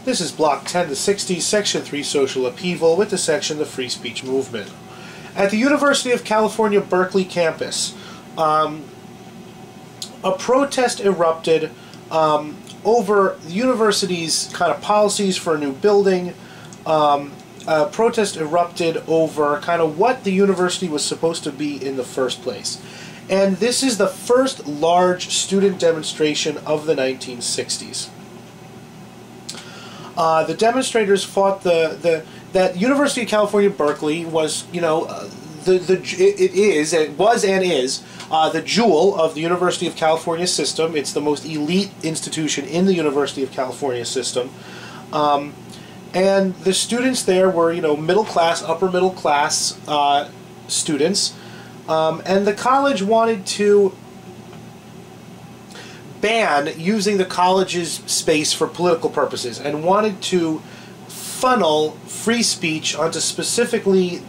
This is Block 10 to 60, Section 3 Social Upheaval, with the section The Free Speech Movement. At the University of California, Berkeley campus, a protest erupted over the university's kind of policies for a new building. A protest erupted over kind of what the university was supposed to be in the first place. And this is the first large student demonstration of the 1960s. The demonstrators fought that University of California, Berkeley was, you know, it was and is the jewel of the University of California system. It's the most elite institution in the University of California system. And the students there were, you know, middle class, upper middle class students. And the college wanted to ban using the college's space for political purposes and wanted to funnel free speech onto specifically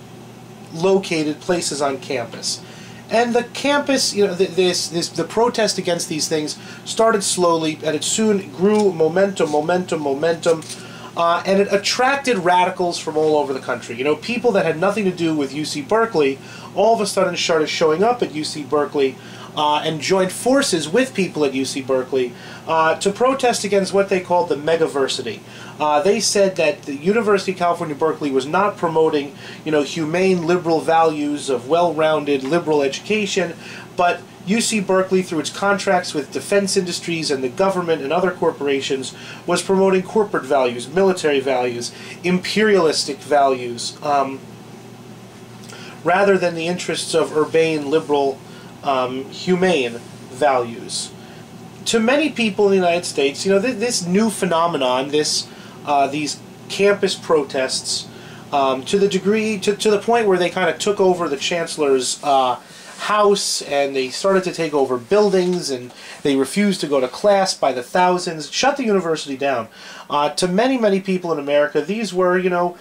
located places on campus. And the campus, you know, the protest against these things started slowly, and it soon grew momentum, and it attracted radicals from all over the country. You know, people that had nothing to do with UC Berkeley all of a sudden started showing up at UC Berkeley and joined forces with people at UC Berkeley to protest against what they called the megaversity. They said that the University of California, Berkeley was not promoting, you know, humane liberal values of well-rounded liberal education, but UC Berkeley, through its contracts with defense industries and the government and other corporations, was promoting corporate values, military values, imperialistic values, rather than the interests of urbane, liberal, humane values. To many people in the United States, you know, this new phenomenon, these campus protests, to the point where they kind of took over the chancellor's house, and they started to take over buildings, and they refused to go to class by the thousands, shut the university down. To many people in America, these were, you know,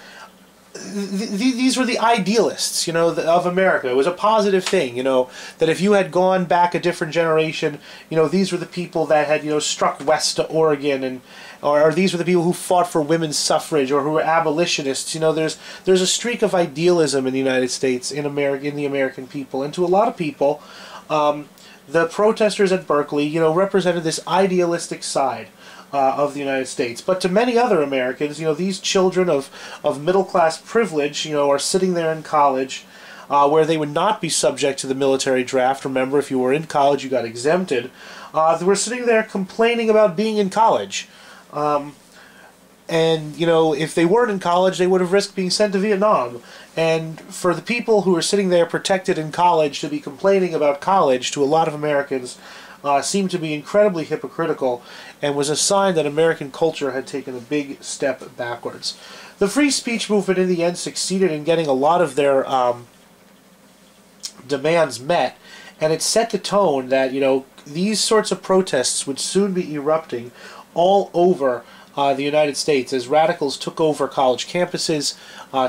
these were the idealists, you know, of America. It was a positive thing, you know, that if you had gone back a different generation, you know, these were the people that had, you know, struck west to Oregon, and or these were the people who fought for women's suffrage, or who were abolitionists. You know, there's a streak of idealism in the United States, in the American people, and to a lot of people, the protesters at Berkeley, you know, represented this idealistic side of the United States. But to many other Americans, you know, these children of middle-class privilege, you know, are sitting there in college where they would not be subject to the military draft. Remember, if you were in college, you got exempted. They were sitting there complaining about being in college. And, you know, if they weren't in college, they would have risked being sent to Vietnam. And for the people who were sitting there protected in college to be complaining about college, to a lot of Americans, seemed to be incredibly hypocritical, and was a sign that American culture had taken a big step backwards. The free speech movement in the end succeeded in getting a lot of their demands met, and it set the tone that, you know, these sorts of protests would soon be erupting all over the United States as radicals took over college campuses,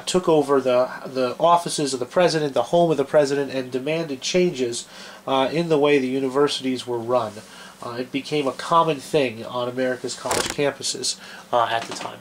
took over the offices of the president, the home of the president, and demanded changes in the way the universities were run. It became a common thing on America's college campuses at the time.